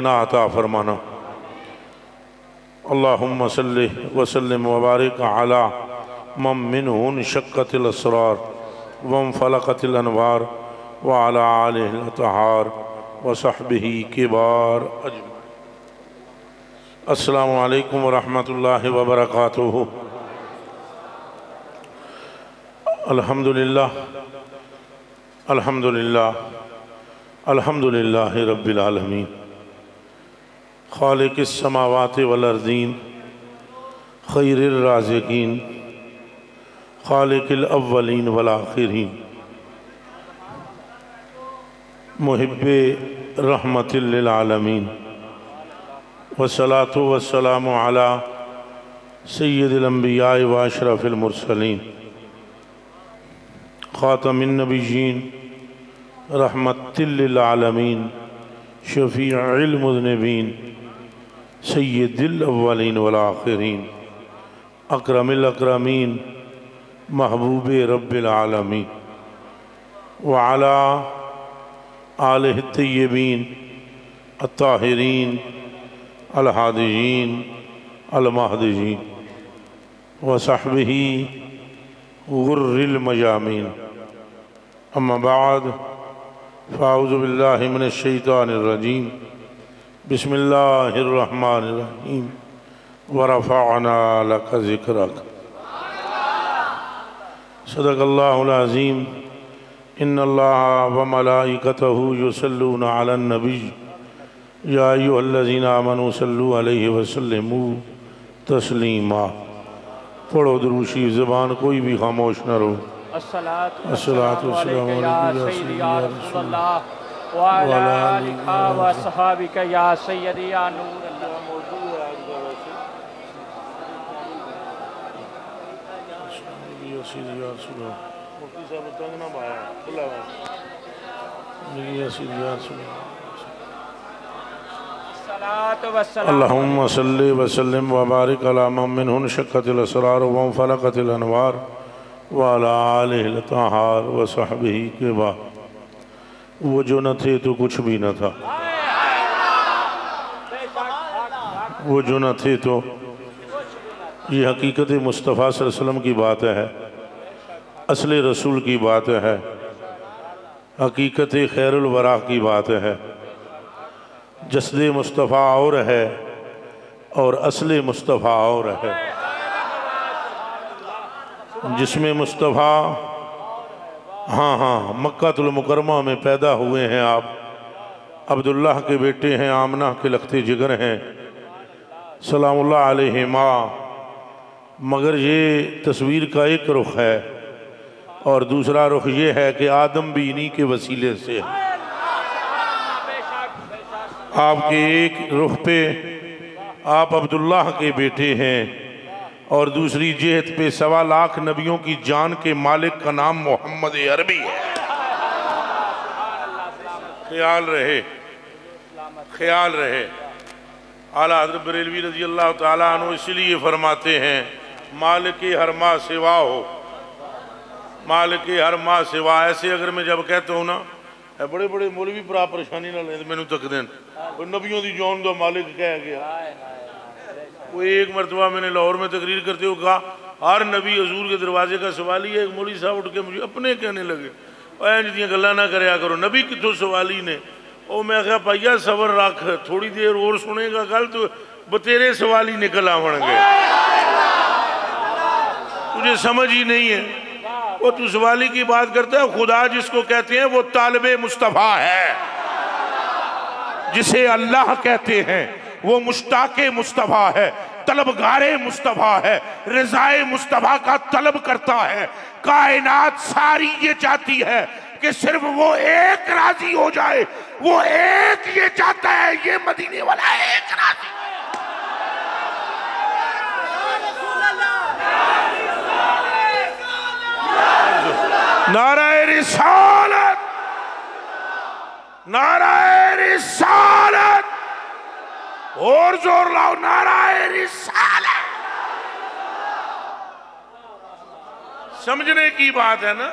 عطا فرمانا۔ اللہم صلی وسلم وبارک علی من منہ انشقت الاسرار وانفلقت الانوار وعلی آلہ الاطہار وصحبہ کبار اجمعین۔ السلام علیکم ورحمۃ اللہ وبرکاتہ۔ الحمدللہ الحمدللہ الحمدللہ رب العالمین، خالق السماوات والارضین، خیر الرازقین، خالق الاولین والآخرین، محب رحمت للعالمین، والصلاة والسلام علی سید الانبیاء واشرف المرسلین، خاتم النبیین، رحمت للعالمین، شفیع المذنبین، سید الاولین والآخرین، اکرم الاکرمین، محبوب رب العالمین، وعلی آلہ الطیبین الطاہرین الہادیین المہدیین، وصحبہ غر المیامین۔ اما بعد فاعوذ باللہ من الشیطان الرجیم، بسم اللہ الرحمن الرحیم، ورفعنا لک ذکرک۔ صدق اللہ العظیم۔ ان اللہ وملائکتہ یصلون علی النبی یا ایھا الذین آمنوا صلوا علیہ وسلموا تسلیما۔ پڑھو درود شریف، زبان کوئی بھی خاموش نہ رہو۔ الصلاۃ والسلام علیکم یا سیدی یا رسول اللہ وعلی آلک و صحابک یا سیدی یا نور اللہ۔ یا سیدی یا رسول اللہ، مفتی صاحب تنگ نہ بایا کھلا ہوا، یا سیدی یا رسول اللہ۔ اللہم صلی وسلم وبارک علی من منہ انشقت الاسرار وانفلقت الانوار وعلی آلہ الاطہار وصحبہ کبار۔ وہ جو نہ تھے تو کچھ بھی نہ تھا، وہ جو نہ تھے تو، یہ حقیقت مصطفیٰ صلی اللہ علیہ وسلم کی بات ہے، اصل رسول کی بات ہے، حقیقت خیر الورا کی بات ہے۔ جسد مصطفیٰ اور ہے اور اصل مصطفیٰ اور ہے۔ جسم مصطفیٰ، ہاں مکہ المکرمہ میں پیدا ہوئے ہیں آپ، عبداللہ کے بیٹے ہیں، آمنہ کے لخت جگر ہیں، سلام اللہ علیہما۔ مگر یہ تصویر کا ایک رخ ہے اور دوسرا رخ یہ ہے کہ آدم بھی انہی کے وسیلے سے ہے۔ آپ کے ایک رخ پہ آپ عبداللہ کے بیٹے ہیں اور دوسری جہت پہ 1.25 لاکھ نبیوں کی جان کے مالک کا نام محمد عربی ہے۔ خیال رہے، خیال رہے۔ اعلیٰ حضرت بریلوی رضی اللہ تعالیٰ عنہ اس لیے فرماتے ہیں، مالک ہر ما سوا ہو، مالک ہر ما سوا۔ ایسے اگر میں جب کہتا ہوں نا، بڑے بڑے مولوی پر آپ پریشانی نہ لیں، میں نے تک دین نبیوں دی جان دا مالک کہہ گیا۔ وہ ایک مرتبہ میں نے لاہور میں تقریر کرتے ہوئے کہا، ہر نبی حضور کے دروازے کا سوالی ہے۔ ایک مولوی صاحب اٹھ کے مجھے اپنے کہنے لگے، اینج دیاں گلاں نہ کریا کرو، نبی کتھوں سوالی نے۔ او میں کہا پائیا صبر رکھ، تھوڑی دیر اور سنے گا گل تو بتیرے سوالی نکل آون گے، تجھے سمجھ ہی نہیں ہے۔ وہ تو سوالی کی بات کرتا ہے، خدا جس کو کہتے ہیں وہ طالب مصطفیٰ ہے، جسے اللہ کہتے ہیں وہ مشتاق مصطفیٰ ہے، طلبگار مصطفیٰ ہے، رضائے مصطفیٰ کا طلب کرتا ہے۔ کائنات ساری یہ چاہتی ہے کہ صرف وہ ایک راضی ہو جائے، وہ ایک یہ چاہتا ہے، یہ مدینے والا ایک راضی۔ نعرہ رسالت، نعرہ رسالت، اور زور لاؤ، نعرہ رسالت۔ سمجھنے کی بات ہے نا۔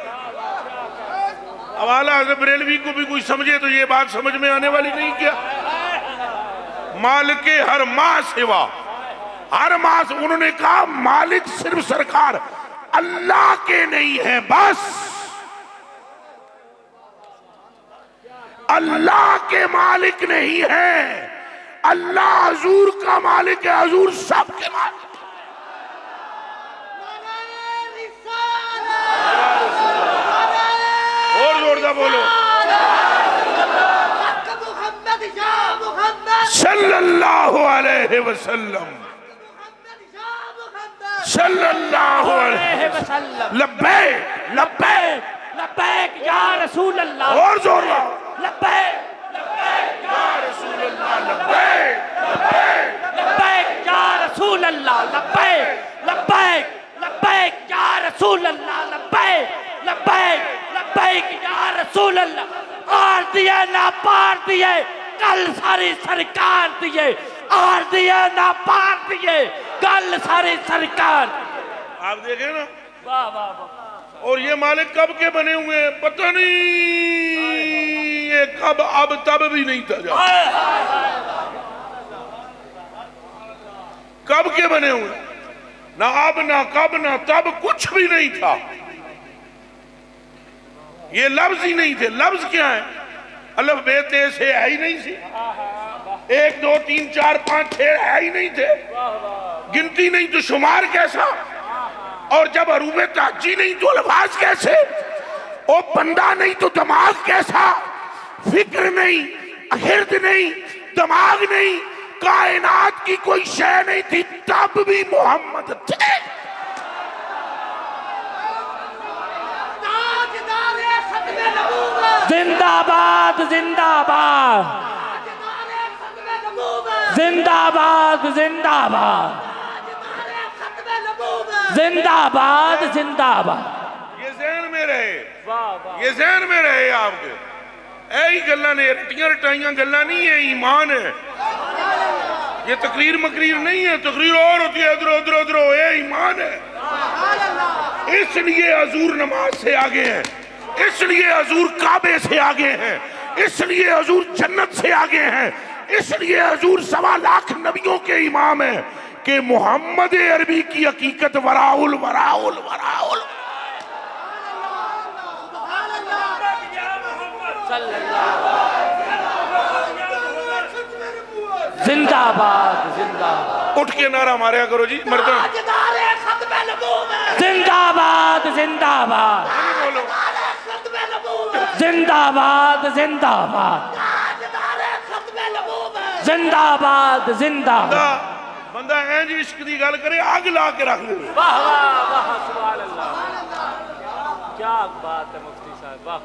حوالہ حضرت بریلوی کو بھی کوئی سمجھے تو یہ بات سمجھ میں آنے والی نہیں کیا۔ مالک ہر ماہ سوا، ہر ماہ سے انہوں نے کہا مالک صرف سرکار اللہ کے نہیں ہے، بس اللہ کے مالک نہیں ہے، اللہ حضور کا مالک ہے، حضور سب کے مالک ہے۔ اور زوردہ بولو صلی اللہ علیہ وسلم، صلی اللہ علیہ وسلم، لبیک لبیک لبیک یا رسول اللہ، اور زور لاؤ، لبیک لبیک یا رسول اللہ، لبیک لبیک لبیک یا رسول اللہ، لبیک لبیک لبیک یا رسول اللہ، لبیک لبیک لبیک یا رسول اللہ۔ آر دیے نہ پار دیے، کل ساری سرکار دیے، آر دیے نہ پار دیے، کل ساری سرکار۔ آپ دیکھیں نا، واہ واہ واہ، اور یہ مالک کب کے بنے ہوئے ہیں پتہ نہیں، یہ کب اب تب بھی نہیں تھا جا، کب کے بنے ہوئے، نہ اب نہ کب نہ تب، کچھ بھی نہیں تھا، یہ لفظ ہی نہیں تھے۔ لفظ کیا ہے؟ الف بے تے سے ہے ہی نہیں سی، 1 2 3 4 5 6 ہے ہی نہیں تھے، گنتی نہیں تو شمار کیسا، اور جب حروف تہجی نہیں تو الفاظ کیسے، اور بندہ نہیں تو دماغ کیسا، فکر نہیں، ہرد نہیں، دماغ نہیں، کائنات کی کوئی شے نہیں تھی، تب بھی محمد تھے۔ زندہ باد زندہ باد زندہ باد زندہ باد زندہ باد زندہ باد۔ یہ ذہن میں رہے، یہ ذہن میں رہے آپ کے، اے ہی گلہ نے رٹیاں رٹائیاں گلہ نہیں ہے، ایمان ہے، یہ تقریر مقریر نہیں ہے، تقریر اور ہوتی ہے ادھر ادھر ادھر، اے ایمان ہے۔ اس لیے حضور نماز سے آگے ہیں، اس لیے حضور کعبے سے آگے ہیں، اس لیے حضور جنت سے آگے ہیں، اس لیے حضور 1.25 لاکھ نبیوں کے امام ہیں، کہ محمد عربی کی حقیقت وراء وراء وراء۔ زندہ باد زندہ باد، اٹھ کے نعرہ ماریا کرو جی مردوں، زندہ باد زندہ باد بولو زندہ باد زندہ باد زندہ باد زندہ باد۔ بندہ اینج عشق دی گل کرے آگ لا کے رکھ دے۔ واہ واہ واہ، سبحان اللہ، کیا بات ہے مفتی صاحب، واہ۔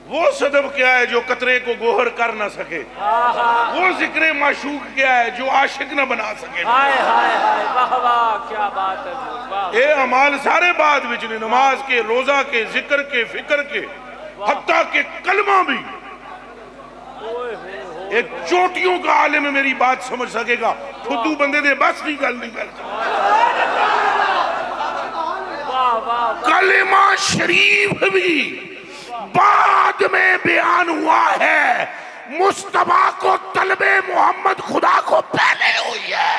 وہ صدب کیا ہے جو قطرے کو گوہر کر نہ سکے، وہ ذکر معشوق کیا ہے جو عاشق نہ بنا سکے۔ ہائے ہائے ہائے، واہ واہ، کیا بات ہے واہ۔ اے اعمال سارے بعد وچنے، نماز کے، روزہ کے، ذکر کے، فکر کے، حتیٰ کہ کلمہ بھی۔ ایک چوٹیوں کا عالم میری بات سمجھ سکے گا، خودو بندے دے بس نہیں گل نہیں کر سکتا۔ کلمہ شریف بھی بعد میں بیان ہوا ہے، مصطفیٰ کو طلب محمد خدا کو پہلے ہوئی ہے۔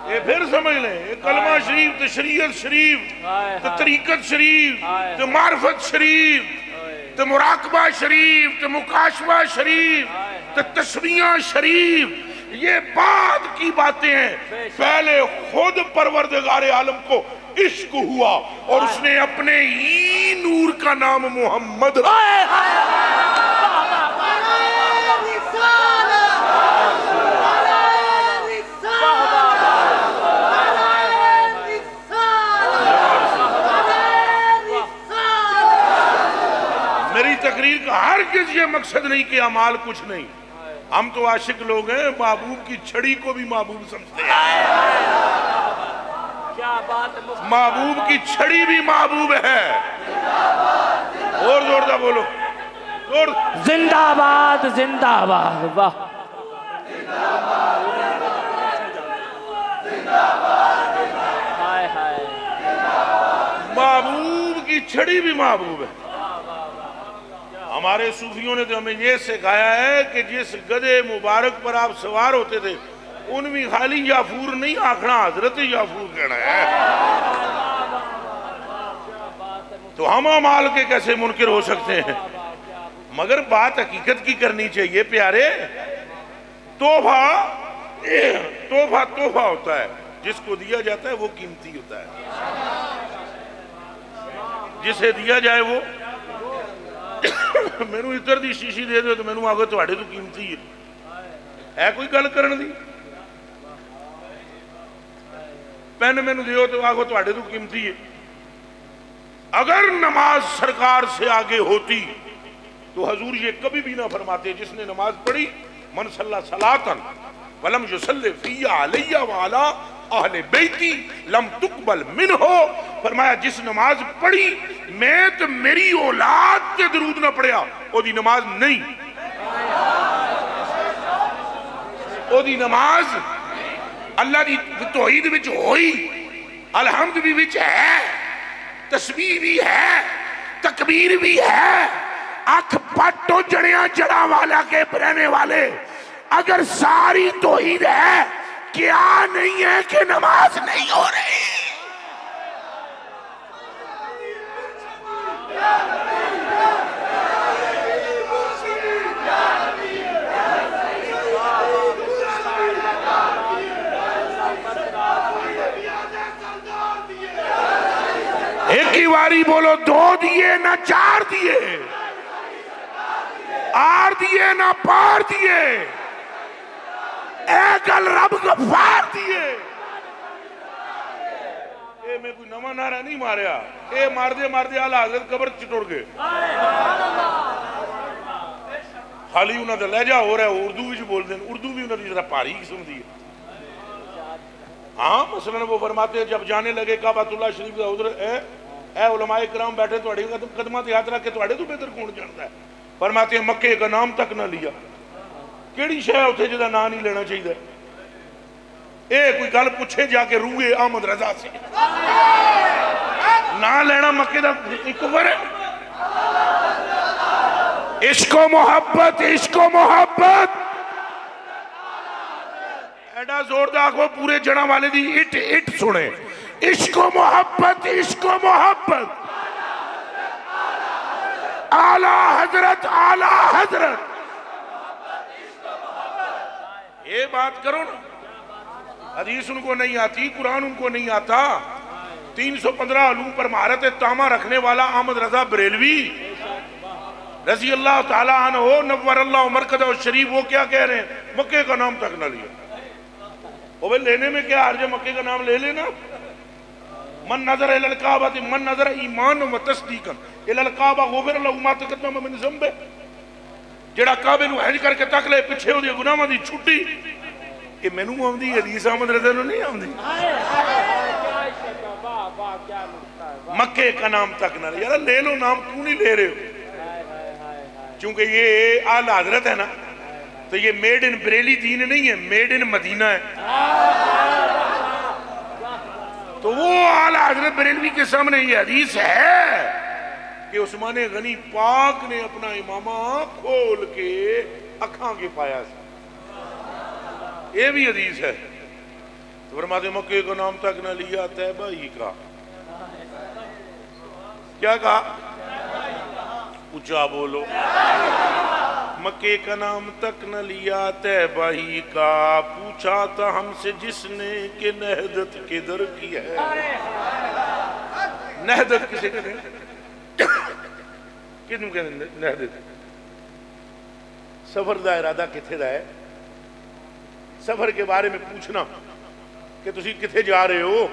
یہ پھر سمجھ لیں، یہ کلمہ شریف تو شریعت شریف تو طریقت شریف تو معرفت شریف تو مراقبہ شریف تو مکاشفہ شریف تو تسمیہ شریف، یہ بعد کی باتیں ہیں۔ پہلے خود پروردگار عالم کو عشق ہوا اور اس نے اپنے ہی نور کا نام محمد رکھا۔ میری تقریر کا ہرگز یہ مقصد نہیں کہ اعمال کچھ نہیں، ہم تو عاشق لوگ ہیں، محبوب کی چھڑی کو بھی محبوب سمجھتے ہیں، محبوب کی چھڑی بھی محبوب ہے۔ اور زوردہ بولو، زندہ باد زندہ باد، واہ۔ ہائے ہائے محبوب کی چھڑی بھی محبوب ہے۔ ہمارے صوفیوں نے تو ہمیں یہ سکھایا ہے کہ جس گدھے مبارک پر آپ سوار ہوتے تھے ان میں خالی یافور نہیں آکھنا، حضرت یافور کہنا ہے۔ تو ہم اعمال کے کیسے منکر ہو سکتے ہیں؟ مگر بات حقیقت کی کرنی چاہیے پیارے۔ تحفہ تحفہ ہوتا ہے، جس کو دیا جاتا ہے وہ قیمتی ہوتا ہے، جسے دیا جائے وہ مینوں اتر دی شیشی دے دو تو مینوں آگے تواڈے تو قیمتی ہے کوئی گل کرن دی؟ پین مینوں دیو تو آگے تواڈے تو قیمتی ہے۔ اگر نماز سرکار سے آگے ہوتی تو حضور یہ کبھی بھی نہ فرماتے جس نے نماز پڑھی من صلی صلاۃً ولم یصلی فی علی وعلی اہل بیتی لم تقبل منہ، فرمایا جس نماز پڑھی میں تو میری اولاد کے درود نہ پڑھیا او دی نماز نہیں، او دی نماز اللہ دی توحید وچ ہوئی، الحمد بھی وچ ہے، تسبیح بھی ہے، تکبیر بھی ہے، اکھ پٹو جڑیاں جڑا والا کے رہنے والے، اگر ساری توحید ہے کیا نہیں ہے کہ نماز نہیں ہو رہی؟ ایک ہی واری بولو، دو دیے نہ چار دیے، آر دیے نہ پار دیے، اے گل رب غفار دیے۔ اے میں کوئی نواں نعرہ نہیں ماریا، اے مار دے آلہ حضرت قبر چٹوڑ گئے۔ خالی انہوں نے لہجہ ہو رہا ہے اردو بھی بول دیں، اردو بھی انہوں نے ذرا پاری قسم دی ہے۔ ہاں مثلا وہ فرماتے ہیں جب جانے لگے کعبۃ اللہ شریف کا ادھر اے علماء کرام بیٹھے تو قدمات یاد رکھ کے تو دو بہتر کون جانتا ہے؟ فرماتے ہیں مکے کا نام تک نہ لیا، کیڑی شے اتھے جدا نام نہیں لینا چاہیے؟ اے کوئی گل پوچھے جا کے روئے احمد رضا سے نہ لینا مکے دا کفر ہے۔ عشق و محبت، عشق و محبت، ایڈا زور دا آگو پورے جڑا والے دی اٹ سنے، عشق و محبت، عشق و محبت، اعلی حضرت، اعلی حضرت۔ یہ بات کرو نا، حدیث ان کو نہیں آتی، قرآن ان کو نہیں آتا۔ 315 علوم پر مہارت تامہ رکھنے والا احمد رضا بریلوی رضی اللہ تعالیٰ عنہ نور اللہ مرکزہ شریف، وہ کیا کہہ رہے ہیں؟ مکے کا نام تک نہ لیا۔ وہ بھئی لینے میں کیا حرج ہے؟ مکے کا نام لے لینا۔ من نظر الی الکعبہ، من نظر ایمان و تصدیقا الی الکعبہ غفر له ما تقدم من ذنبہ، جڑا کعبے نو حج کر کے تک لے پیچھے ہو دی گناہاں دی چھٹی۔ کہ مینوں آوندی حدیث احمد رضا نو نہیں آوندی؟ مکے کا نام تک نہ لے، یار لے لو نام، کیوں نہیں لے رہے ہو؟ چونکہ یہ اعلی حضرت ہے نا، تو یہ میڈ ان بریلی دین نہیں ہے، میڈ ان مدینہ ہے۔ تو وہ اعلی حضرت بریلوی کے سامنے یہ حدیث ہے کہ عثمان غنی پاک نے اپنا امامہ کھول کے اکھاں کے پایا سے، یہ بھی حدیث ہے۔ تو فرماتے مکے کو نام تک نہ لیا، طیبہ ہی کا کیا کہا؟ اچھا بولو، مکے کا نام تک نہ لیا، طیبہ ہی کا پوچھا تھا ہم سے جس نے کہ نہدت کدھر کی ہے۔ نہدت کسے کہتے ہیں؟ کتنوں کہتے ہیں نہدت؟ سفر دا ارادہ کتھے دا ہے؟ سفر کے بارے میں پوچھنا کہ تسی کتھے جا رہے ہو؟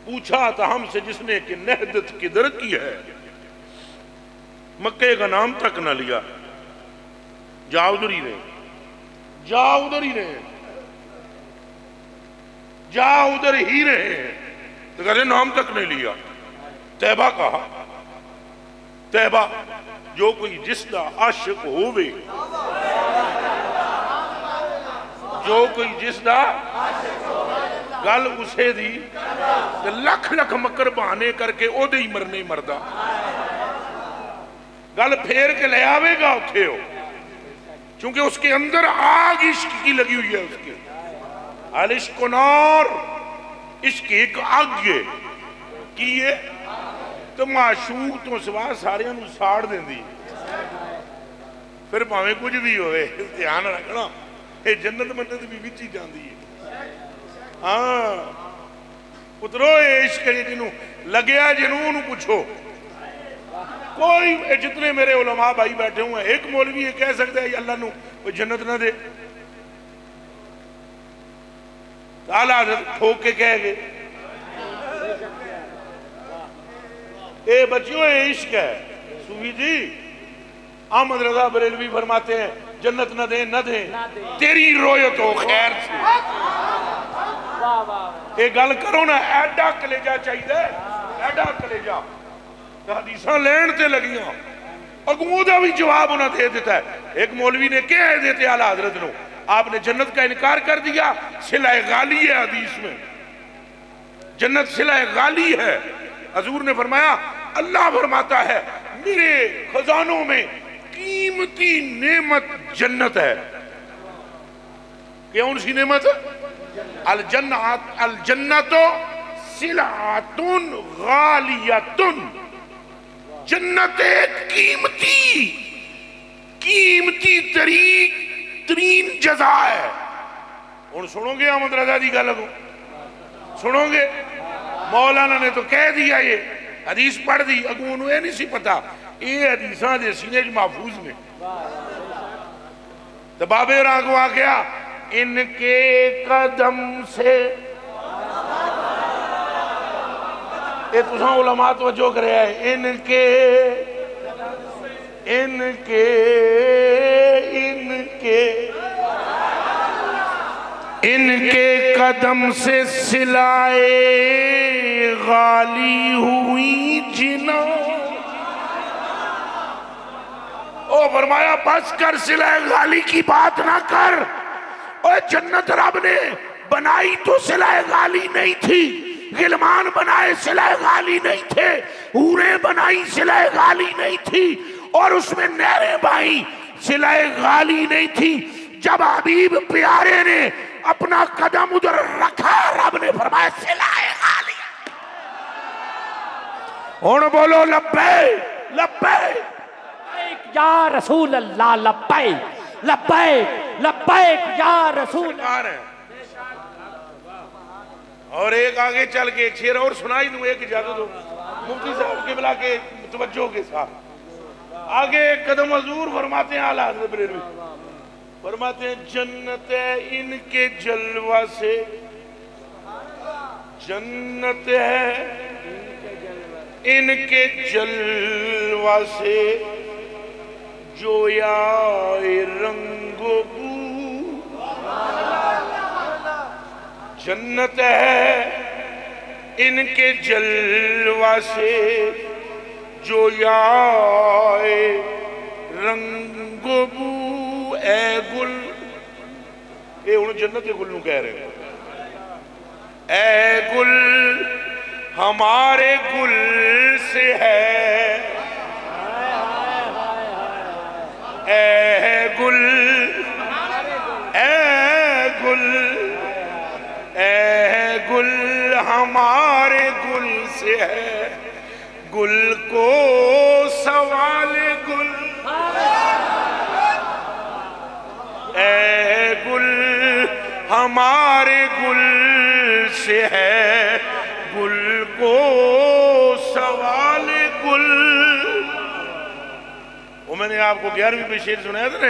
پوچھا تھا ہم سے جس نے کہ نہدت کدھر کی ہے، مکے کا نام تک نہ لیا۔ جا ادھر ہی رہے، جا ادھر ہی رہے، جا ادھر ہی رہے، تو کہتے نام تک نہیں لیا۔ طیبہ کہا، طیبہ جو کوئی جس دا عاشق ہووے، جو کوئی جس دا گل اسے دی لکھ لکھ مکر بہانے کر کے او دے ہی مرنے مردہ گل پھیر کے لے آوے گا اتھے ہو چونکہ اس کے اندر آگ عشق کی لگی ہوئی ہے اس کے العشق نار عشق ایک آگ ہے کیے تو معشوق تو سوا سارے انہوں ساڑ دیں دی پھر پاویں کچھ بھی ہوئے دھیان رکھنا اے جنت منت بھی بچی جان دی ہاں پترو اے عشق جنہوں لگیا جنہوں پوچھو کوئی جتنے میرے علماء بھائی بیٹھے ہوئے ایک مولوی یہ کہہ سکتا ہے اللہ نو کوئی جنت نہ دے اعلیٰ حضرت ٹھوک کے کہہ گئے اے بچیوں اے عشق ہے صوفی جی احمد رضا بریلوی فرماتے ہیں جنت نہ دیں نہ دیں تیری رویت ہو خیر سے اے گل کرو نا ایڈا کلیجہ چاہیے ایڈا کلیجہ حدیثاں لین تے لگیاں اگوں دا بھی جواب انہاں دے دیتا ہے ایک مولوی نے کہہ دیتے اعلیٰ حضرت نو آپ نے جنت کا انکار کر دیا صلہ غالی ہے حدیث میں جنت صلہ غالی ہے حضور نے فرمایا اللہ فرماتا ہے میرے خزانوں میں قیمتی نعمت جنت ہے کون سی نعمت الجنت صلعۃ غالیۃ جنت ایک قیمتی ترین جزا ہے اور سنو گے احمد رضا دی گل کو سنو گے مولانا نے تو کہہ دیا یہ حدیث پڑھ دی اگوں انہوں یہ نہیں سی پتا یہ حدیثاں دے سینے محفوظ میں تو بابے راگو آ گیا ان کے قدم سے یہ تساں علماء توجہ کرے ہیں ان کے قدم سے صلائے غالی ہوئی جنا او فرمایا بس کر صلائے غالی کی بات نہ کر اور جنت رب نے بنائی تو صلائے غالی نہیں تھی غلمان بنائے صلہ غالی نہیں تھے حوریں بنائی صلہ غالی نہیں تھی اور اس میں نہریں بھائی صلہ غالی نہیں تھی جب حبیب پیارے نے اپنا قدم ادھر رکھا رب نے فرمایا صلہ غالی اور بولو لبیک لبیک یا رسول اللہ لبیک لبیک لبیک یا رسول اللہ اور ایک آگے چل کے ایک شیر اور سنائی دوں ایک اجازت دو مفتی صاحب کے بلا کے توجہ کے ساتھ آگے ایک قدم حضور فرماتے ہیں اعلیٰ حضرت بریلوی فرماتے ہیں جنت ہے ان کے جلوہ سے جنت ہے ان کے جلوہ سے جو یا رنگ و بو جنت ہے ان کے جلوہ سے جو یا رنگ و بو اے گل اے انہوں جنت گل نو کہہ رہے ہیں اے گل ہمارے گل سے ہے اے گل اے گل اے گل ہمارے گل سے ہے گل کو سوال گل اے گل ہمارے گل سے ہے گل کو سوال گل وہ میں نے آپ کو 11ویں پہ شعر سنایا تھا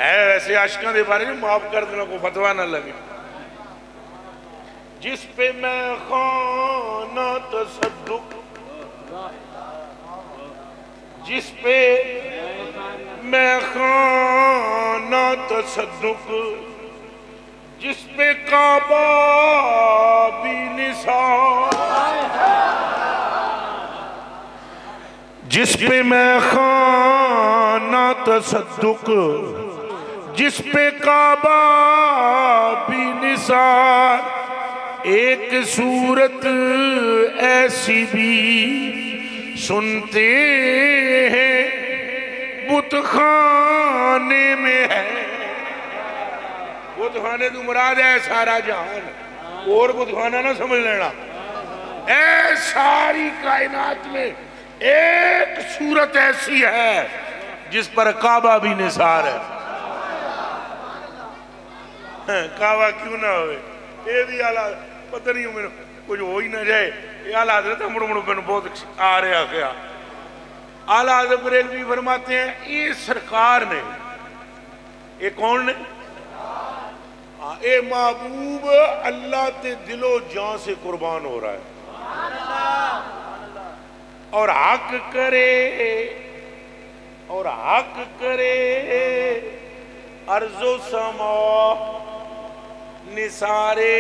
ایسے عاشقاں دے بارے میں معاف کر دینا کو فتوہ نہ لگے جس پہ میں خانہ تصدق جس پہ میں خانہ تصدق جس پہ کعبہ بھی نثار جس پہ میں خانہ تصدق جس پہ کعبہ بھی نثار ایک صورت ایسی بھی سنتے ہیں بت خانے میں ہے. بت خانے تو مراد ہے سارا جہان، اور بت خانہ نہ سمجھ لینا. اے ساری کائنات میں ایک صورت ایسی ہے جس پر کعبہ بھی نثار ہے. کعبہ کیوں نہ ہوئے؟ یہ بھی آلہ پتہ نہیں ہوں کچھ ہو ہی نہ جائے. یہ آلہ حضرت مڑ میں بہت آ رہا گیا. آلہ حضرت بریلوی فرماتے ہیں یہ سرکار نے، یہ کون نے؟ اے محبوب اللہ تے دل و جان سے قربان ہو رہا ہے اور حق کرے ارض و سما نثارے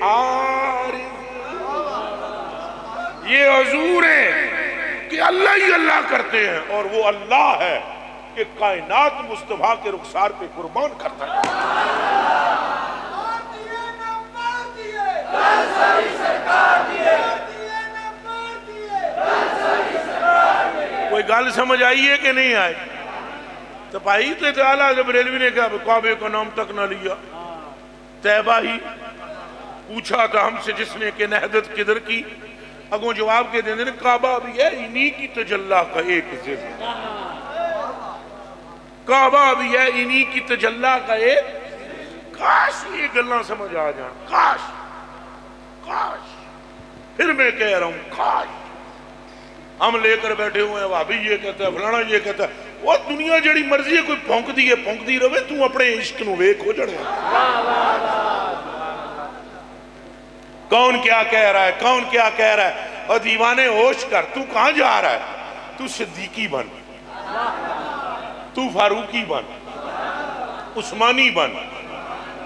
عارض. یہ حضور ہیں کہ اللہ ہی اللہ کرتے ہیں، اور وہ اللہ ہے کہ کائنات مصطفیٰ کے رخسار پہ قربان کرتا ہے. کوئی گل سمجھ آئی ہے کہ نہیں آئی؟ تو پائی تو اعلیٰ حضرت بریلوی نے کہا کعبے کا نام تک نہ لیا، طیبہ ہی پوچھا تھا ہم سے جس نے کہ نہدت کدھر کی. اگوں جواب کے دیں کعبہ بھی ہے انہی کی تجلی کا ایک ذکر. کعبہ بھی ہے انہی کی تجلی کا ایک. کاش یہ گلنا سمجھ آ جان، کاش. پھر میں کہہ رہا ہوں کاش. ہم لے کر بیٹھے ہوئے ہیں وہابی یہ کہتا ہے فلانا یہ کہتا ہے. وہ دنیا جڑی مرضی ہے کوئی پھونک دی رہے تو اپنے عشق نو ویکھ ہو جڑے. کون کیا کہہ رہا ہے، کون کیا کہہ رہا ہے. اور دیوانے ہوش کر، تو کہاں جا رہا ہے؟ تو صدیقی بن، تو فاروقی بن، عثمانی بن.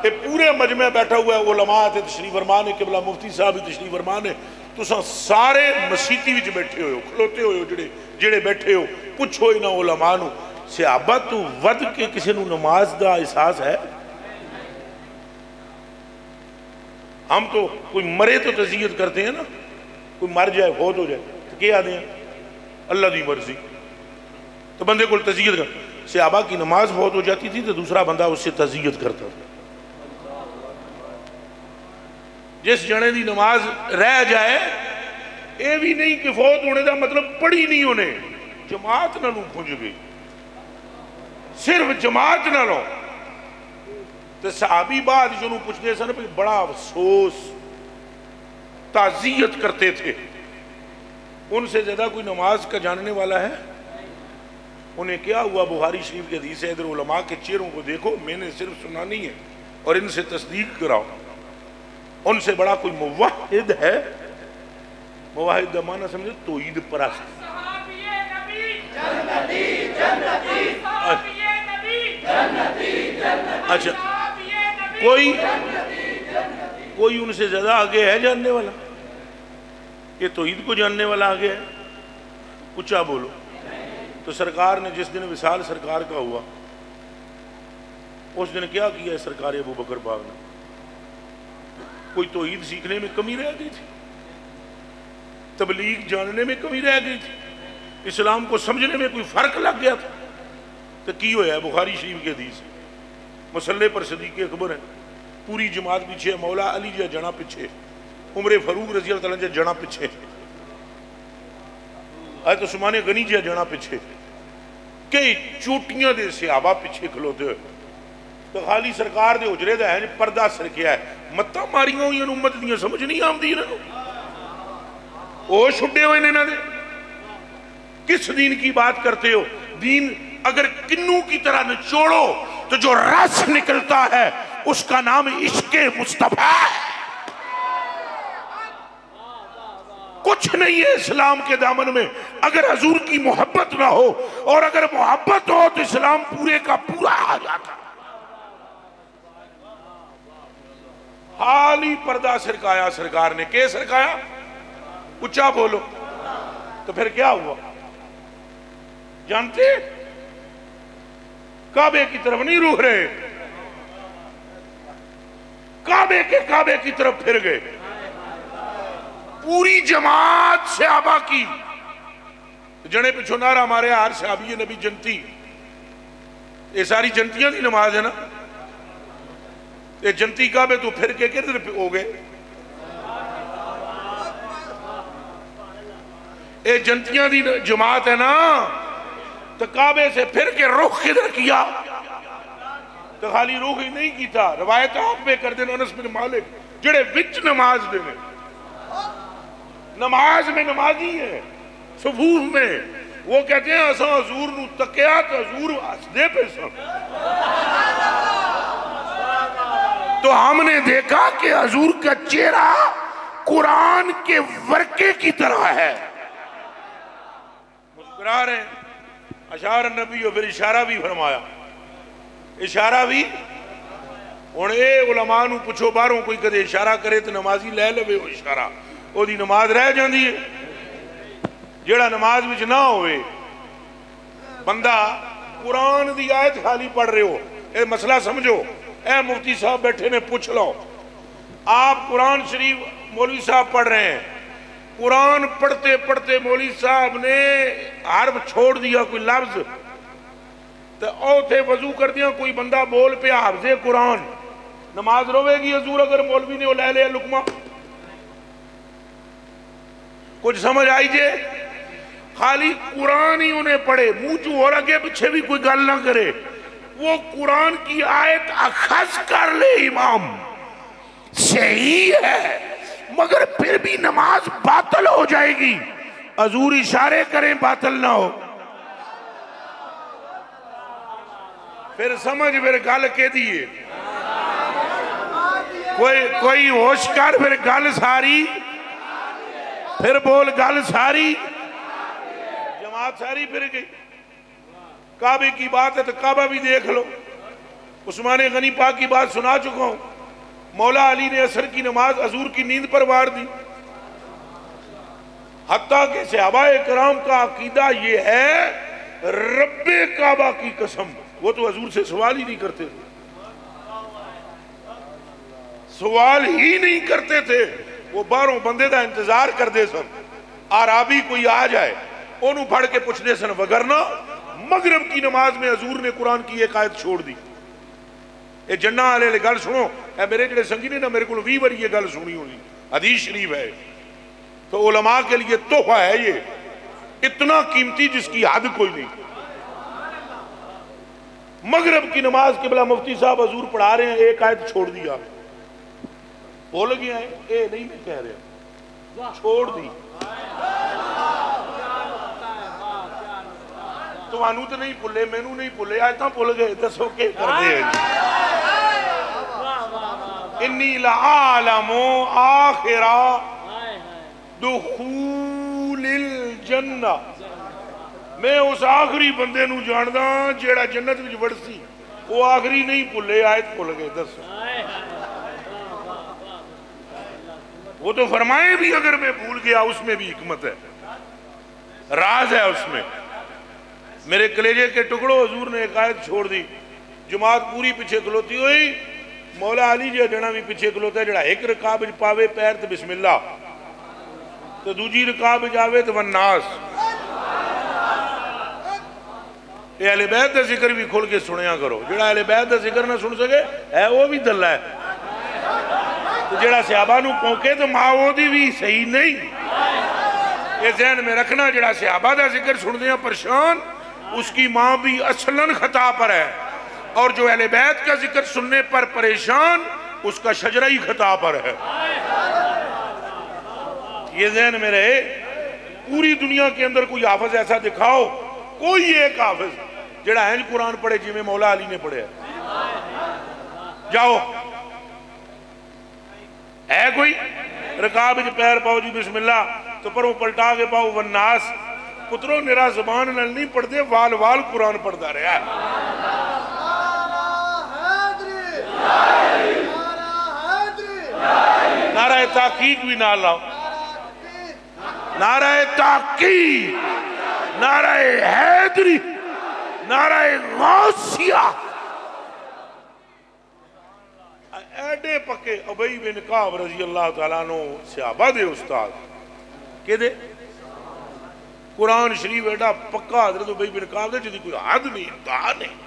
یہ پورے مجمع بیٹھا ہوا ہے، علماء تھے تشریف فرما نے، قبلہ مفتی صاحب تشریف فرما نے. تو سارے مسیتی وچ بیٹھے ہوئے ہو، کھلوتے ہوئے ہو، جڑے بیٹھے ہو. پوچھو ہی نہ علماء نو صحابہ تو ود کے کسی نو نماز دا احساس ہے؟ ہم تو کوئی مرے تو تزیت کرتے ہیں نا، کوئی مر جائے فوت ہو جائے تو کیا آدھے ہیں اللہ دی مرضی. تو بندے کو تزیت کر. صحابہ کی نماز فوت ہو جاتی تھی تو دوسرا بندہ اس سے تزیت کرتا تھا. جس جنے دی نماز رہ جائے اے بھی نہیں کہ فوت ہونے دا مطلب پڑھی نہیں ہونے، جماعت نہ لوں کھنج گئی، صرف جماعت نہ لوں. تو صحابی بعد جنہوں پوچھتے سن پہ بڑا افسوس تعزیت کرتے تھے. ان سے زیادہ کوئی نماز کا جاننے والا ہے؟ انہیں کیا ہوا؟ بخاری شریف کے حدیث ہے، ادھر علماء کے چہروں کو دیکھو، میں نے صرف سنا نہیں ہے اور ان سے تصدیق کراؤ. ان سے بڑا کوئی موحد ہے؟ موحد دا معنی سمجھے توحید پرست. اچھا کوئی ان سے زیادہ آگے ہے جاننے والا؟ یہ توحید کو جاننے والا آگے ہے؟ اچھا بولو. تو سرکار نے جس دن وصال سرکار کا ہوا اس دن کیا کیا ہے سرکار ابو بکر پاک نے؟ کوئی توحید سیکھنے میں کمی رہ گئی تھی؟ تبلیغ جاننے میں کمی رہ گئی تھی؟ اسلام کو سمجھنے میں کوئی فرق لگ گیا تھا؟ تو کی ہویا ہے بخاری شریف کے حدیث مسلح پر صدیق اکبر ہے، پوری جماعت پیچھے ہے، مولا علی جا جنا پیچھے، عمر فاروق رضی اللہ عنہ جنا پیچھے، حضرت عثمان غنی جا جنا پیچھے، کئی چوٹیاں دے صحابہ پیچھے کھلوتے ہوئے. تو خالی سرکار دے حجرے دا ہے پردہ سرکیا ہے. متہ ماریاں ہوئی امت دیاں سمجھ نہیں آمدی انہوں او چھڑے ہوئے انہوں نے. کس دین کی بات کرتے ہو؟ دین اگر کنوں کی طرح نچوڑو تو جو رس نکلتا ہے اس کا نام عشق مصطفیٰ ہے. کچھ نہیں ہے اسلام کے دامن میں اگر حضور کی محبت نہ ہو، اور اگر محبت ہو تو اسلام پورے کا پورا آ جاتا. حالی پردہ سرکایا سرکار نے. کیا سرکایا؟ اچھا بولو. تو پھر کیا ہوا جانتے؟ کعبے کی طرف نہیں روح رہے، کعبے کی طرف پھر گئے. پوری جماعت صحابہ کی جنے پچھو نعرہ مارے ہر صحابی نبی جنتی. یہ ساری جنتیاں دی نماز ہے نا. یہ جنتی کعبے تو پھر کے کدھر ہو گئے؟ یہ جنتیاں دی جماعت ہے نا. تو کعبے سے پھر کے رخ کدھر کیا؟ تو خالی روح ہی نہیں کی تھا. روایت آپ پہ کر دینا انس بن مالک جڑے وچ نماز دینے. نماز میں نمازی ہیں صفوف میں. وہ کہتے ہیں اساں حضور نو تکیا تو حضور ہسدے پہ سن. تو ہم نے دیکھا کہ حضور کا چہرہ قرآن کے ورقے کی طرح ہے. مسکرا رہے ہیں. اشار النبی اور پھر اشارہ بھی فرمایا. اشارہ بھی ہن اے علماء نو پوچھو باہروں کوئی کدے اشارہ کرے تو نمازی لے لوے وہ اشارہ او دی نماز رہ جاندی ہے. جیڑا نماز وچ نہ ہوئے بندہ قرآن دی آیت خالی پڑھ رہے ہو. اے مسئلہ سمجھو. اے مفتی صاحب بیٹھے نے پوچھ لو. آپ قرآن شریف مولوی صاحب پڑھ رہے ہیں. قرآن پڑھتے پڑھتے مولوی صاحب نے حرف چھوڑ دیا کوئی لفظ تو او تھے وضو کر دیا کوئی بندہ بول پہ حافظ قرآن. نماز روے گی حضور اگر مولوی نے لے لیا لقمہ؟ کچھ سمجھ آئی جے؟ خالی قرآن ہی انہیں پڑھے منہ چو ہو لگے پیچھے بھی کوئی گل نہ کرے. وہ قرآن کی آیت اخذ کر لے امام صحیح ہے مگر پھر بھی نماز باطل ہو جائے گی. حضور اشارے کریں باطل نہ ہو. پھر سمجھ پھر گل کے دیئے کوئی ہوش کر پھر گل ساری پھر بول گل ساری. جماعت ساری پھر گئی. کعبے کی بات ہے تو کعبہ بھی دیکھ لو. عثمان غنی پاک کی بات سنا چکا ہوں. مولا علی نے عصر کی نماز حضور کی نیند پر وار دی. حتیٰ کہ صحابہ کرام کا عقیدہ یہ ہے رب کعبہ کی قسم وہ تو حضور سے سوال ہی نہیں کرتے تھے. سوال ہی نہیں کرتے تھے. وہ باہروں بندے دا انتظار کر دے سن. عربی کوئی آ جائے انہوں پڑھ کے پوچھ دے سن. وگرنہ مغرب کی نماز میں حضور نے قرآن کی ایک آیت چھوڑ دی. اے جنہ والے گل سنو. اے میرے جڑے سنگی نے نا میرے کو 20 باری یہ گل سنی ہونی. حدیث شریف ہے تو علماء کے لیے تحفہ ہے یہ اتنا قیمتی جس کی حد کوئی نہیں. مغرب کی نماز قبلہ مفتی صاحب حضور پڑھا رہے ہیں ایک آیت چھوڑ دیا. بول گیا ہے اے نہیں میں کہہ رہا چھوڑ دی. تو آنو تو نہیں پلے مینو نہیں پلے آیتاں پل گئے دسو کے کر دے. انی لعالم آخرہ دخول الجنہ. میں اس آخری بندے نو جاندہ جیڑا جنت وچ وڑسی وہ آخری نہیں پلے آیت پل گئے دسو. وہ تو فرمائے بھی اگر میں بھول گیا اس میں بھی حکمت ہے راز ہے اس میں. میرے کلیجے کے ٹکڑوں حضور نے ایک آیت چھوڑ دی. جماعت پوری پیچھے کھلوتی ہوئی. مولا علی جی جنا بھی پیچھے کھلوتا ہے جڑا ایک رکعہ وچ پاوے پیر تے بسم اللہ تو دوجی رکعہ وچ آوے تے والناس. اے اہل بیت دا ذکر بھی کھل کے سنیا کرو. جڑا اہل بیت دا ذکر نہ سن سکے ہے وہ بھی دلہ ہے. تو جڑا صحابہ نو پونکے تو ماں وہ دی بھی صحیح نہیں. یہ ذہن میں رکھنا جڑا صحابہ دا ذکر سن دیا پریشان اس کی ماں بھی اصلاً خطا پر ہے اور جو اہل بیت کا ذکر سننے پر پریشان اس کا شجرہی خطا پر ہے. یہ ذہن میں رہے. پوری دنیا کے اندر کوئی حافظ ایسا دکھاؤ کوئی ایک حافظ جڑا ہنج قرآن پڑھے جی میں مولا علی نے پڑھے جاؤ ہے کوئی رکعہ وچ پیر پاؤ جی بسم اللہ تو پروں پلٹا کے پاؤ والناس. پتروں میرا زبان نال نہیں پڑھ دے وال وال قرآن پڑھتا رہا ہے. نعرہ تحقیق بھی نہ لاؤ. نعرہ تحقیق نعرہ حیدری نعرہ غوثیہ. وڈے پکے ابئی بن کعب رضی اللہ تعالیٰ عنہ صحابہ دے استاد کہ دے قرآن شریف ایڈا پکا حضرت ابئی بن کعب دے جدی کوئی حد نہیں انتہا نہیں.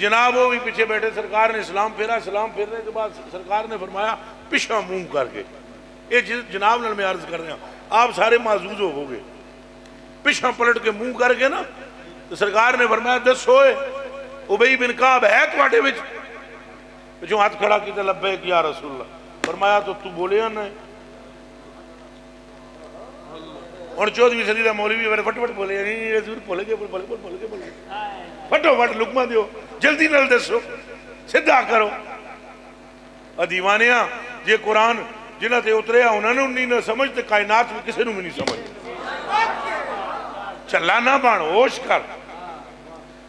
جناب وہ بھی پیچھے بیٹھے, سرکار نے سلام پھیرا, سلام پھیرنے کے بعد سرکار نے فرمایا پیچھے منہ کر کے, یہ جناب نے میں عرض کر رہا ہوں آپ سارے معزوز ہو گئے, پیچھے پلٹ کے منہ کر کے نا تو سرکار نے فرمایا دسو ابئی بن کعب ہے تواڈے وچ؟ پچھوں ہاتھ کھڑا کیتا لبیک یا رسول اللہ. فرمایا تو بولیا نہ اور 14ویں صدی دا مولوی میرے فٹ فٹ بولے نہیں حضور بھول گئے فٹو فٹ لقمہ دیو جلدی نال دسو سیدھا کرو. دیوانیاں یہ قرآن جنہاں تے اتریا انہاں نے نہیں نہ سمجھ تے کائنات میں کسی نے بھی نہیں سمجھ. چلا نہ بان ہوش کر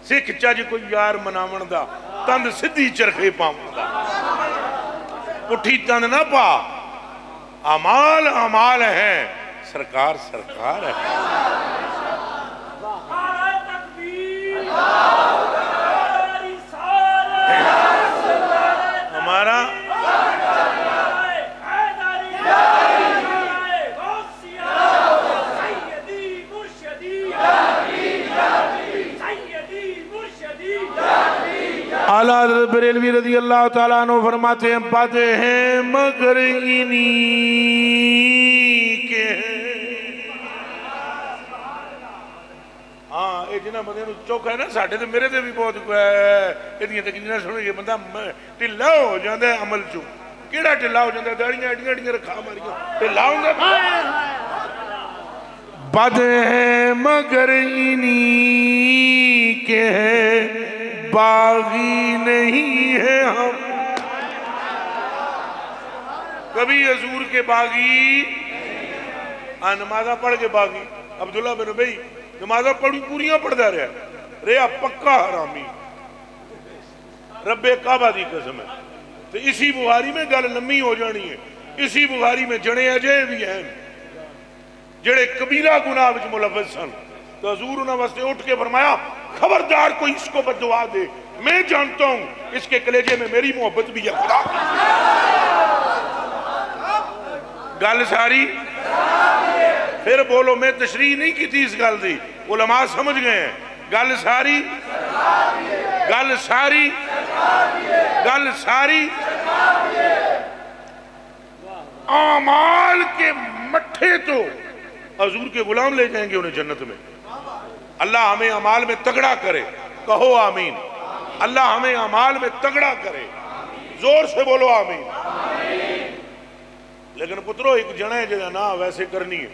سکھ چاہ کوئی یار مناون دا تند سدھی چرخے پاؤں دا پٹھی تند نہ پا. اعمال اعمال ہیں, سرکار سرکار ہے. ہمارا اعلیٰ حضرت بریلوی رضی اللہ تعالیٰ عنہ فرماتے ہیں بد ہیں مگر انہی کے ہیں. ہاں یہ جنہ بندے چوکھا ہے نا ساڑھے تو میرے دے بھی بہت اتنی تقریریں سنو یہ بندہ ٹھلا ہو جاندہ ہے عمل چوں. کیڑا ٹھلا ہو جاندہ ہے داڑیاں اڈیاں رکھا ماریاں ٹھلا ہوں گا. بد ہیں مگر انہی کے ہیں باغی نہیں ہے ہم. کبھی حضور کے باغی نمازہ پڑھ کے باغی عبداللہ بن ابی نمازہ پوریاں پڑھتا رہا پکا حرامی رب کعبہ دی قسم ہے. تو اسی بخاری میں گل لمبی ہو جانی ہے. اسی بخاری میں جڑے اجے بھی ہیں جڑے کبیرہ گناہ وچ ملوث سن. تو حضور انہاں واسطے اٹھ کے فرمایا خبردار کوئی اس کو بددعا دے, میں جانتا ہوں اس کے کلیجے میں میری محبت بھی ہے. خدا گل ساری پھر بولو, میں تشریح نہیں کی تھی اس گل دی, علماء سمجھ گئے ہیں. گل ساری گل ساری گل ساری اعمال کے مٹھے تو حضور کے غلام لے جائیں گے انہیں جنت میں. اللہ ہمیں اعمال میں تگڑا کرے, کہو آمین. اللہ ہمیں اعمال میں تگڑا کرے, زور سے بولو آمین. لیکن پترو ایک جنہ ہے جنہ نا ویسے کرنی ہے.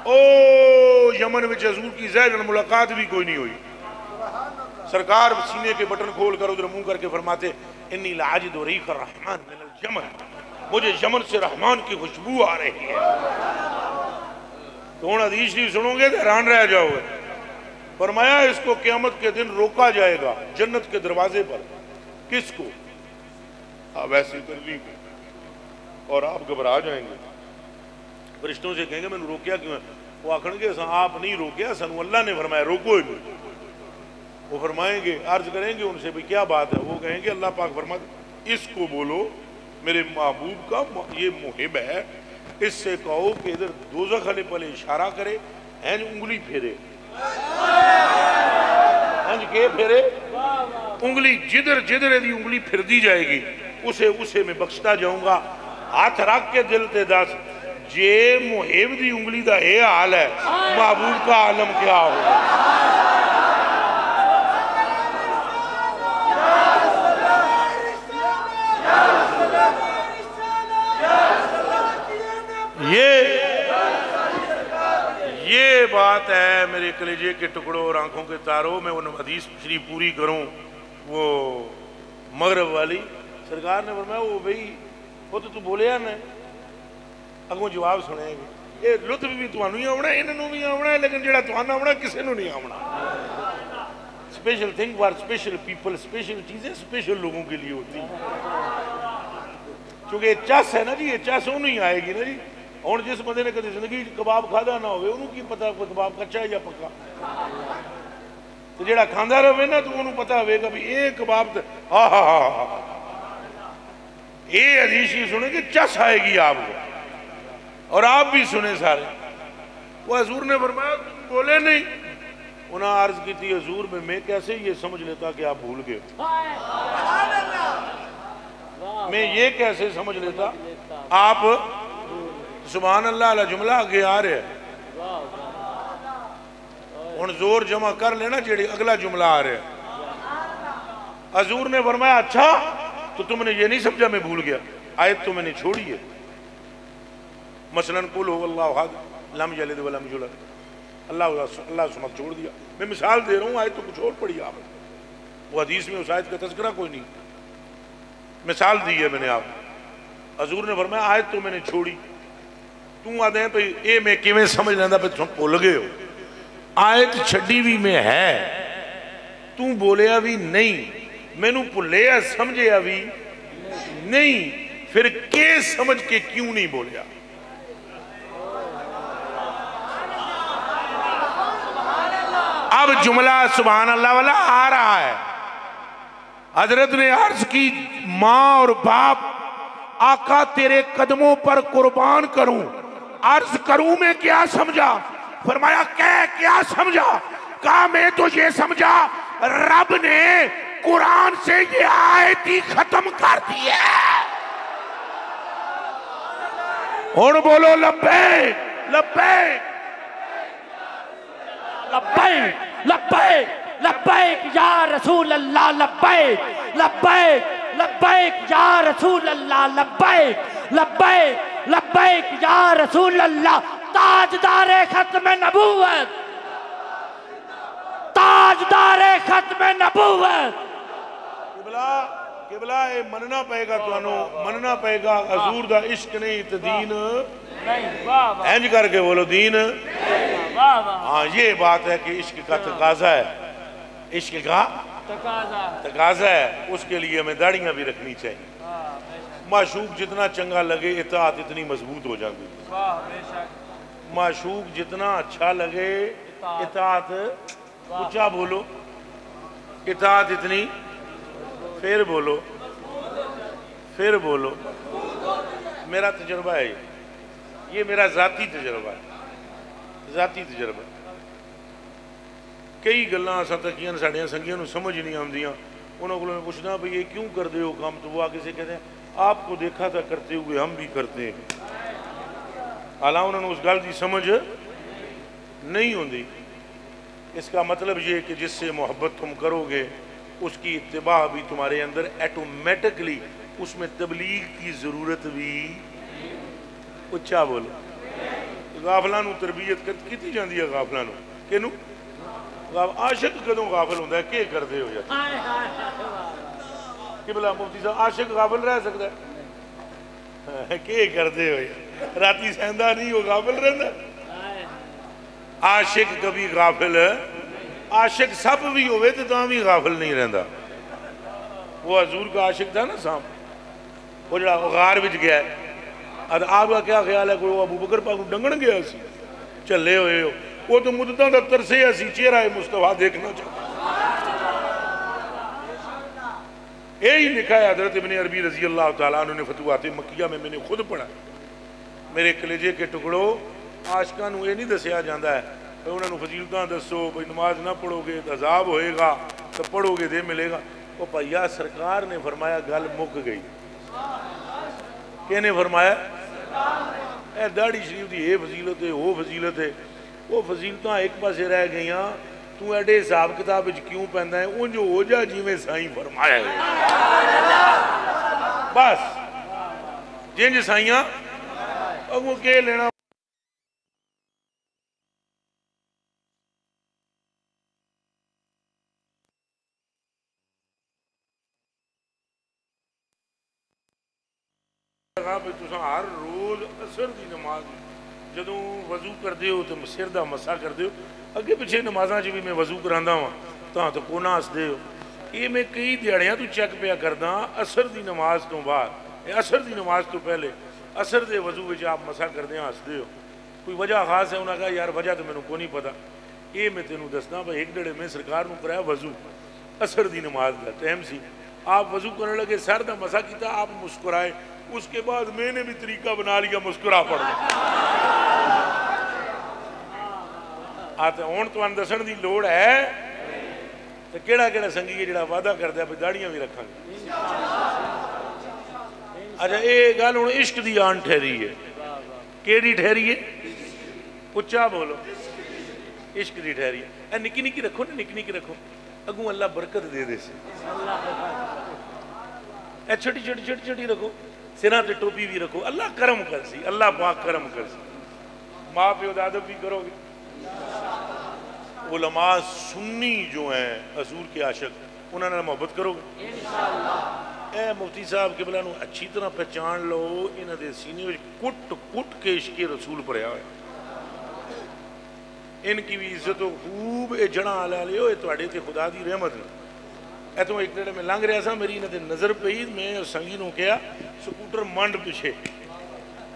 او یمن وچ حضور کی زہر ملاقات بھی کوئی نہیں ہوئی. سرکار سینے کے بٹن کھول کر ادھر منہ کر کے فرماتے انی لاجد ریح الرحمن من الجمن, مجھے یمن سے رحمان کی خوشبو آ رہی ہے. تو حدیث شریف سنو گے تو حیران رہ جاؤ گے. فرمایا اس کو قیامت کے دن روکا جائے گا جنت کے دروازے پر. کس کو؟ آپ ایسی کرنی کو, اور آپ گھبرا جائیں گے. فرشتوں سے کہیں گے میں نے روکیا کیوں ہے؟ وہ آکھن گے آپ نہیں روکیا, سنو اللہ نے فرمایا روکو ہی نہیں. وہ فرمائیں گے, عرض کریں گے ان سے بھی کیا بات ہے؟ وہ کہیں گے اللہ پاک فرماتے اس کو بولو میرے محبوب کا یہ محب ہے, اس سے کہو کہ ادھر دوزخ والے پہلے اشارہ کرے, اینج انگلی پھیرے, اینج کے پھیرے انگلی, جدھر جدھر دی انگلی پھر دی جائے گی اسے میں بخشتا جاؤں گا. ہاتھ رکھ کے دل تے دس جے محب دی انگلی دا اے حال ہے محبوب کا عالم کیا ہوگا. یہ بات ہے میرے کلیجے کے ٹکڑوں اور آنکھوں کے تاروں. میں وہ حدیث شریف پوری کروں وہ مغرب والی. سرکار نے فرمایا وہ بھئی وہ تو بولیا نا اگوں جواب سنے گے. یہ لطف بھی تو ہی آنا ہے, انہوں بھی آنا ہے, لیکن جڑا تو آنا کسی نو نہیں آنا. Special thing for special people, special چیزیں اسپیشل لوگوں کے لیے ہوتی ہیں. چونکہ یہ چس ہے نا جی, یہ چس انہوں ہی آئے گی نا جی. اور جس بندے نے کدی زندگی کباب کھادا نہ ہوئے انہوں کی پتہ کباب کچا ہے یا پکا. تو جیڑا کھاندا رہے نا تو انہوں پتہ ہوئے گا بھی ایک کباب تے آہا یہ حدیث ہی سنیں کہ چس آئے گی آپ کو، اور آپ بھی سنیں سارے۔ وہ حضور نے فرمایا تم بولے نہیں، انہاں عرض کی تھی حضور میں کیسے یہ سمجھ لیتا کہ آپ بھول گئے، میں یہ کیسے سمجھ لیتا آپ سبحان اللہ علیہ جملہ آگے آ رہے ہیں، ان زور جمع کر لینا جیڑی اگلا جملہ آ رہے ہیں۔ حضور نے فرمایا اچھا تو تم نے یہ نہیں سمجھا میں بھول گیا، آیت تو میں نے چھوڑی ہے، مثلا قل هو اللہ احد لم یلد ولم یولد، اللہ سمجھ چھوڑ دیا۔ میں مثال دے رہا ہوں، آیت تو کچھ اور پڑھی آپ نے، وہ حدیث میں اس آیت کا تذکرہ کوئی نہیں، مثال دی ہے میں نے آپ۔ حضور نے فرمایا آیت تو میں نے چھوڑی، تم آدھے ہیں پہ اے میں کیویں سمجھ لیندہ پہ تم بھول گئے ہو، آیت چھڈی بھی میں ہے، تم بولیا بھی نہیں، میں نو بھولیا سمجھیا بھی نہیں، پھر کے سمجھ کے کیوں نہیں بولیا؟ اب جملہ سبحان اللہ والا آ رہا ہے۔ حضرت نے عرض کی ماں اور باپ آقا تیرے قدموں پر قربان کروں، عرض کروں میں کیا سمجھا؟ فرمایا کیا سمجھا؟ کہا میں تو یہ سمجھا رب نے قرآن سے یہ آیت ہی ختم کر دی ہے۔ اور بولو لبیک لبیک لبیک لبیک لبیک یا رسول اللہ، لبیک لبیک لبیک یا رسول اللہ، لبیک لبیک لبیک یا رسول اللہ۔ تاجدار ختم نبوت، تاجدار ختم نبوت۔ قبلہ اے مننا پائے گا تو انہوں مننا پائے گا حضور دا عشق نہیں تو دین اینج کر کے بولو دین۔ ہاں یہ بات ہے کہ عشق کا تقاضا ہے، عشق کا تقاضا ہے، اس کے لیے ہمیں داڑیاں بھی رکھنی چاہیے۔ معشوق جتنا چنگا لگے اطاعت اتنی مضبوط ہو جاتی، معشوق جتنا اچھا لگے اطاعت، اونچا بولو، اطاعت اتنی، پھر بولو پھر بولو۔ میرا تجربہ ہے یہ میرا ذاتی تجربہ ہے، ذاتی تجربہ۔ کئی گلاں اساں تکیاں ساڑیاں سنگیاں نو سمجھ نہیں آندیاں، انہوں کو میں پوچھنا بھئی یہ کیوں کر دے ہو کام، تو وہ آگے سے کہتے ہیں آپ کو دیکھا تھا کرتے ہوئے ہم بھی کرتے ہیں، حالانکہ انہوں نے اس گل دی سمجھ نہیں ہوندی۔ اس کا مطلب یہ کہ جس سے محبت تم کرو گے اس کی اتباع بھی تمہارے اندر ایٹومیٹکلی، اس میں تبلیغ کی ضرورت بھی، اچھا بولو۔ غافلہ نو تربیت کیتی جاندی ہے، غافلہ نو کینو عاشق کدوں غافل ہوندہ ہے، کہ کردے ہو جاتے قبلہ مفتی صاحب عاشق غافل رہ سکتا ہے، کہ کردے ہو جاتے راتی سہندہ نہیں ہو غافل رہنا۔ عاشق کبھی غافل ہے، عاشق سب بھی ہوئے تو تاں بھی غافل نہیں رہندا۔ وہ حضور کا عاشق تھا نا سام، وہ جڑا غار وچ گیا ہے، آپ کا کیا خیال ہے کوئی وہ ابو بکر پاک ڈنگن گیا سی چلے ہوئے ہو، وہ تو مدتاں دا ترسے اسی چہرہ مصطفیٰ دیکھنا چاہتا۔ یہی لکھا ہے حضرت ابن عربی رضی اللہ تعالیٰ عنہ نے فتوحات مکیہ میں نے خود پڑھا۔ میرے کلیجے کے ٹکڑوں عاشقاں نو یہ نہیں دسیا جاندہ ہے کہ انہوں نے فضیلتاں دسو، بھئی نماز نہ پڑھو گے تو عذاب ہوئے گا، تو پڑھو گے دے ملے گا۔ وہ پہیا سرکار نے فرمایا گل مک گئی۔ کہنے فرمایا اے داڑھی شریف دی اے فضیلت ہے، وہ فضیلت ہے، وہ فضیلتاں ایک پاسے رہ گئیاں، تو ایڈے حساب کتاب وچ کیوں پیندا ہے، ان جو ہو جا جی میں سائیں فرمایا ہے، بس جنج سائیاں اگوں کے لینا۔ ہر روز اثر دی نماز جدوں وضو کر دے ہو تو سر دا مسا کر دے ہو، اگے پچھے نمازاں چ بھی میں وضو کراندا ہوں تاں تو کونا ہس دے ہو۔ یہ میں کئی دیہڑیاں تو چیک پیا کردا اثر دی نماز تو بعد، اثر دی نماز تو پہلے اثر دے وضو وچ آپ مسا کردے ہس دے ہو، کوئی وجہ خاص ہے؟ انہاں کہا یار وجہ تو مینوں کو نہیں پتا، یہ میں تینوں دسنا بھائی ایک ڈیڑھ میں سرکار نو کرایا وضو اثر دی نماز دا ٹائم سی آپ وضو کرنے لگے سر دا مسا کیتا آپ مسکرائے اس کے بعد میں نے بھی طریقہ بنا لیا مسکرا پڑا آتے ہون تو دسن دی لوڑ ہے تو کیڑا کیڑا سنگی ہے جڑا وعدہ کرتا ہے بھی داڑیاں بھی رکھاں گے اچھا یہ گل ہوں عشق دی آن ٹھہری ہے کیڑی ٹھہری ہے اچھا بولو عشق دی ٹھہری ہے اے نکی نکی رکھو نا نکی نکی رکھو اگوں اللہ برکت دے دے سے اے چھوٹی چھوٹی چھوٹی چھوٹی رکھو سرہ تے ٹوپی بھی رکھو اللہ کرم کر سی اللہ پاک کرم کر سی ماں پہ ادب بھی کرو گے علماء سنی جو ہیں حضور کے عاشق انہوں نے محبت کرو گے اے مفتی صاحب قبلہ نو اچھی طرح پہچان لو انہوں دے سینے میں کٹ کٹ کے عشق رسول پڑھیا ہوئے ان کی بھی عزت و خوب اے جڑا آلے لے ہوئے تو اڑے تے خدا دی رحمت ہے اے تو ایک ڈیڑے میں لنگ رہا سا میری انہوں دے نظر پہی میں سنگی نو کیا سکوٹر منڈ پیچھے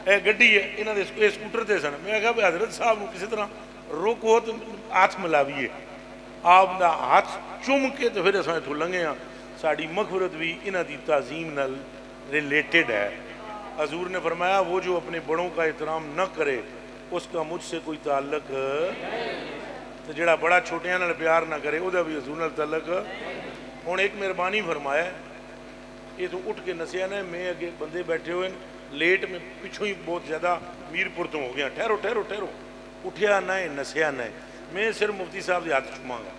اے گڈی ہے انہوں دے سکوٹر تے سن میں کہا حضرت صاحب نو کسی طرح روکو تو ہاتھ ملاویے آپ دا ہاتھ چوم کے تو پھر اساں تو لنگے ہیں ساڑی مغفرت بھی انہوں دی تعظیم نال ریلیٹڈ ہے حضور نے فرمایا وہ جو اپنے بڑوں کا احترام نہ کرے اس کا مجھ سے کوئی تعلق تو جڑا بڑا چھوٹیاں نال پیار نہ کرے وہ دا بھی حضور نال تعلق ہوں ایک مہربانی فرمایا یہ تو اٹھ کے نسیا نے میں اگے بندے بیٹھے ہوئے لیٹ میں پچھوں ہی بہت زیادہ میرپور تو ہو گیا ٹھہرو ٹھہرو ٹھہرو اٹھیا نہ نسیا نہ میں صرف مفتی صاحب دے ہاتھ چوماں گا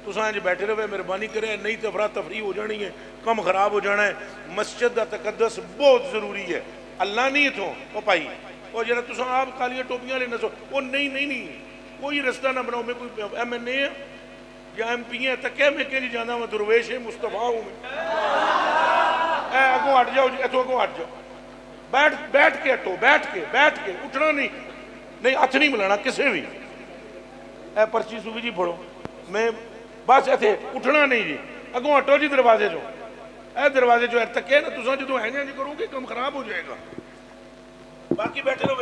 تساں جو بیٹھے رہے مہربانی کرے نہیں تو افراد تفریح ہو جانی ہے کم خراب ہو جانا ہے مسجد دا تقدس بہت ضروری ہے اللہ نہیں اتوں وہ پائی اور جرا تساں آپ کالیاں ٹوپیاں لے نسو وہ نہیں کوئی رستہ نہ بناؤ میں کوئی ایم این اے یا ایم پی ہیں تک میں کہ نہیں جانا میں درویش مصطفیٰ ہوں میں اے اگوں ہٹ جاؤ جی اتوں اگوں ہٹ جاؤ بیٹھ کے ہٹو بیٹھ کے اٹھنا نہیں ہاتھ نہیں ملانا کسے بھی اے پرچی صوفی جی پڑھو میں بس ایتھے اٹھنا نہیں جی اگوں ہٹو جی دروازے جو اے دروازے جو ہے تکے نا تساں جدوں ہیں جی کرو گے کم خراب ہو جائے گا باقی بیٹھے رہو